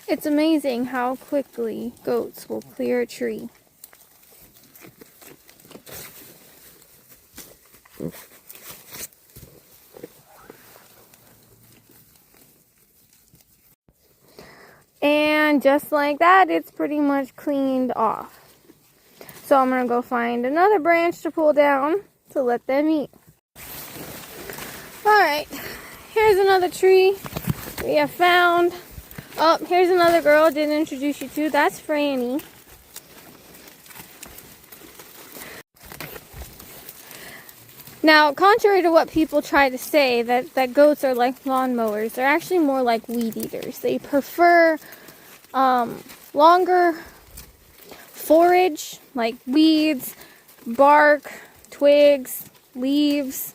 It's amazing how quickly goats will clear a tree. And just like that, it's pretty much cleaned off. So I'm going to go find another branch to pull down to let them eat. Alright, here's another tree we have found. Oh, here's another girl I didn't introduce you to. That's Franny. Now, contrary to what people try to say, that goats are like lawnmowers, they're actually more like weed eaters. They prefer longer forage, like weeds, bark, twigs, leaves.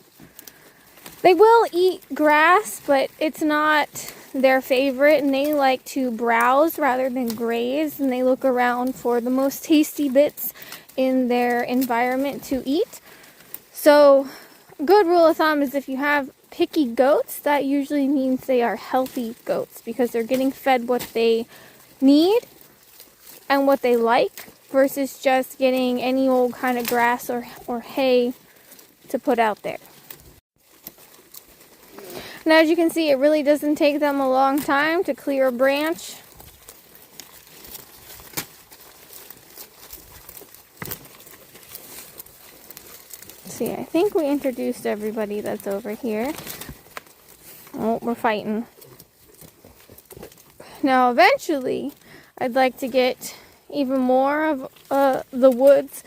They will eat grass, but it's not their favorite, and they like to browse rather than graze, and they look around for the most tasty bits in their environment to eat. So, a good rule of thumb is if you have picky goats, that usually means they are healthy goats because they're getting fed what they need and what they like versus just getting any old kind of grass or hay to put out there. Now, as you can see, it really doesn't take them a long time to clear a branch. See, I think we introduced everybody that's over here. Oh, we're fighting. Now, eventually, I'd like to get even more of the woods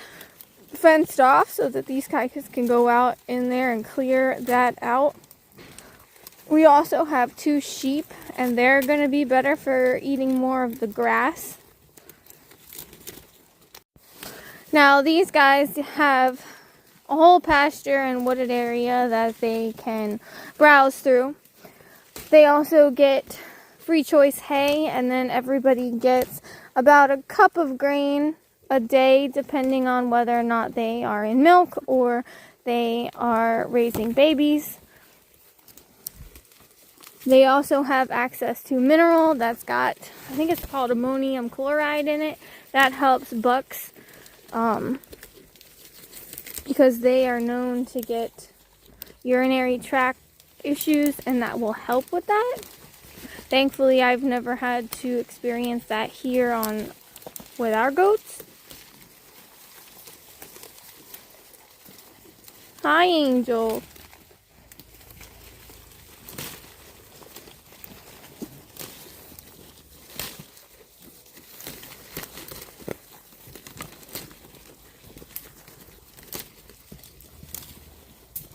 fenced off so that these guys can go out in there and clear that out. We also have 2 sheep, and they're going to be better for eating more of the grass. Now, these guys have a whole pasture and wooded area that they can browse through. They also get free choice hay, and then everybody gets about a cup of grain a day, depending on whether or not they are in milk or they are raising babies. They also have access to mineral that's got, I think it's called ammonium chloride in it. That helps bucks because they are known to get urinary tract issues, and that will help with that. Thankfully, I've never had to experience that here with our goats. Hi, Angel.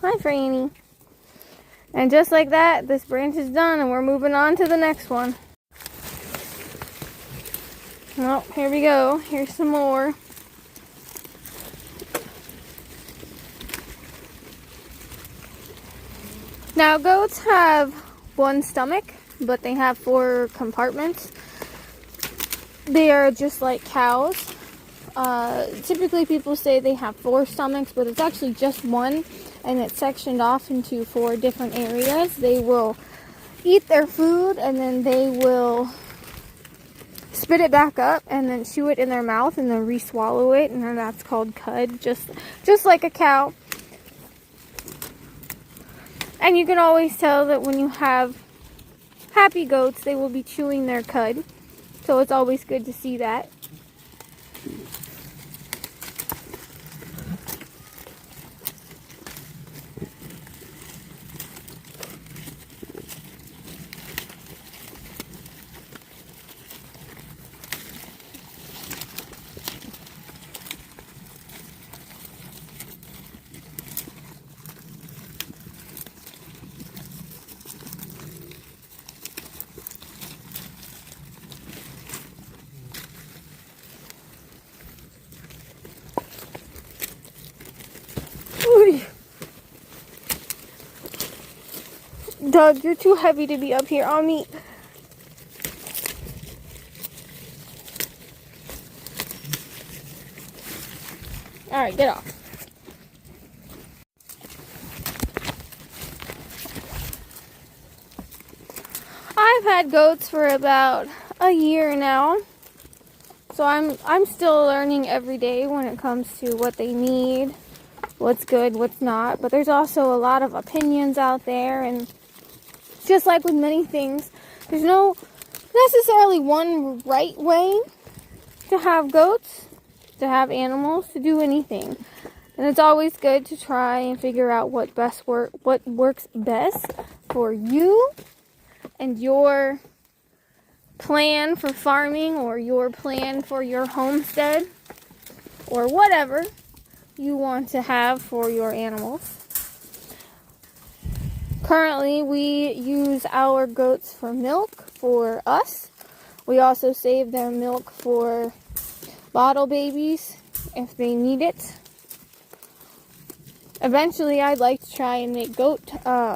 Hi, Franny. And just like that, this branch is done, and we're moving on to the next one. Well, here we go. Here's some more. Now, goats have 1 stomach, but they have 4 compartments. They are just like cows. Typically, people say they have 4 stomachs, but it's actually just 1. And it's sectioned off into 4 different areas. They will eat their food, and then they will spit it back up and then chew it in their mouth and then re-swallow it, and then that's called cud, just like a cow. And you can always tell that when you have happy goats, they will be chewing their cud. So it's always good to see that. Doug, you're too heavy to be up here on me. Alright, get off. I've had goats for about a year now. So I'm still learning every day when it comes to what they need, what's good, what's not. But there's also a lot of opinions out there, and just like with many things, there's no necessarily one right way to have goats, to have animals, to do anything. And it's always good to try and figure out what works best for you and your plan for farming, or your plan for your homestead, or whatever you want to have for your animals. Currently, we use our goats for milk for us. We also save their milk for bottle babies if they need it. Eventually, I'd like to try and make goat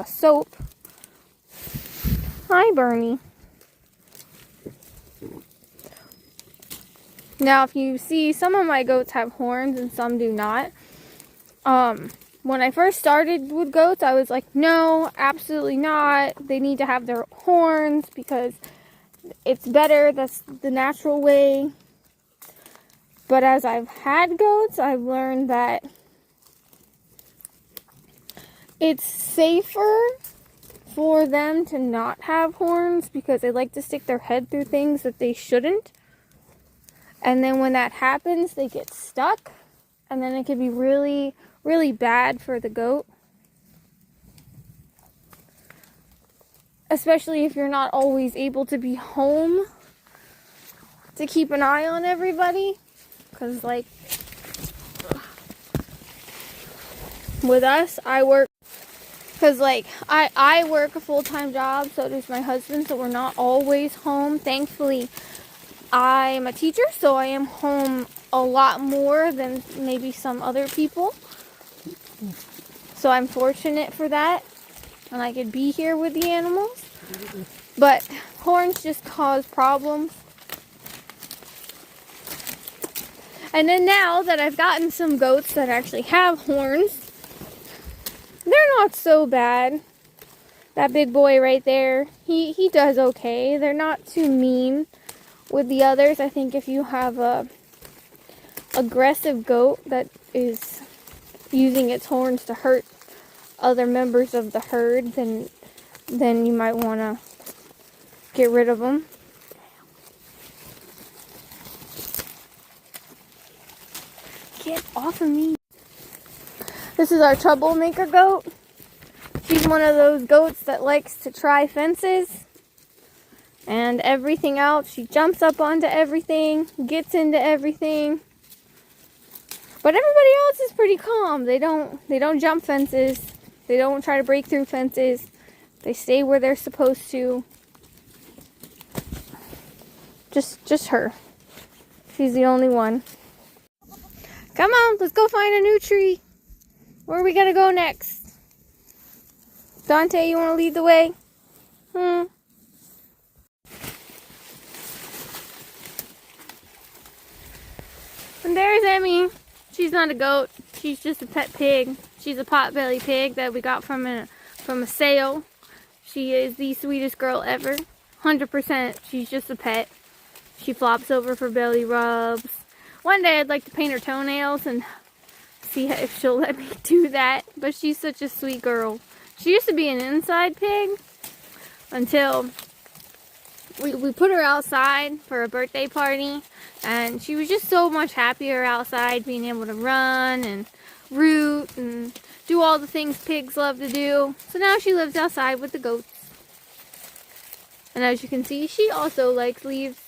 soap. Hi, Bernie. Now, if you see, some of my goats have horns and some do not. When I first started with goats, I was like, no, absolutely not. They need to have their horns because it's better. That's the natural way. But as I've had goats, I've learned that it's safer for them to not have horns because they like to stick their head through things that they shouldn't. And then when that happens, they get stuck. And then it can be really, really bad for the goat. Especially if you're not always able to be home to keep an eye on everybody. Because, like, with us, I work. Because, like, I work a full-time job, so does my husband, so we're not always home. Thankfully, I'm a teacher, so I am home a lot more than maybe some other people. So I'm fortunate for that, and I could be here with the animals. But horns just cause problems. And then now that I've gotten some goats that actually have horns, they're not so bad. That big boy right there, he does okay. They're not too mean with the others. I think if you have a aggressive goat that is using its horns to hurt other members of the herd, then you might want to get rid of them. Get off of me. This is our troublemaker goat. She's one of those goats that likes to try fences and everything else. She jumps up onto everything, gets into everything. But everybody else is pretty calm. They don't jump fences. They don't try to break through fences. They stay where they're supposed to. Just her. She's the only one. Come on, let's go find a new tree. Where are we gonna go next? Dante, you wanna lead the way? And there's Emmy. She's not a goat. She's just a pet pig. She's a potbelly pig that we got from a sale. She is the sweetest girl ever. 100%. She's just a pet. She flops over for belly rubs. One day I'd like to paint her toenails and see if she'll let me do that. But she's such a sweet girl. She used to be an inside pig until we put her outside for a birthday party, and she was just so much happier outside, being able to run and root and do all the things pigs love to do. So now she lives outside with the goats. And as you can see, she also likes leaves.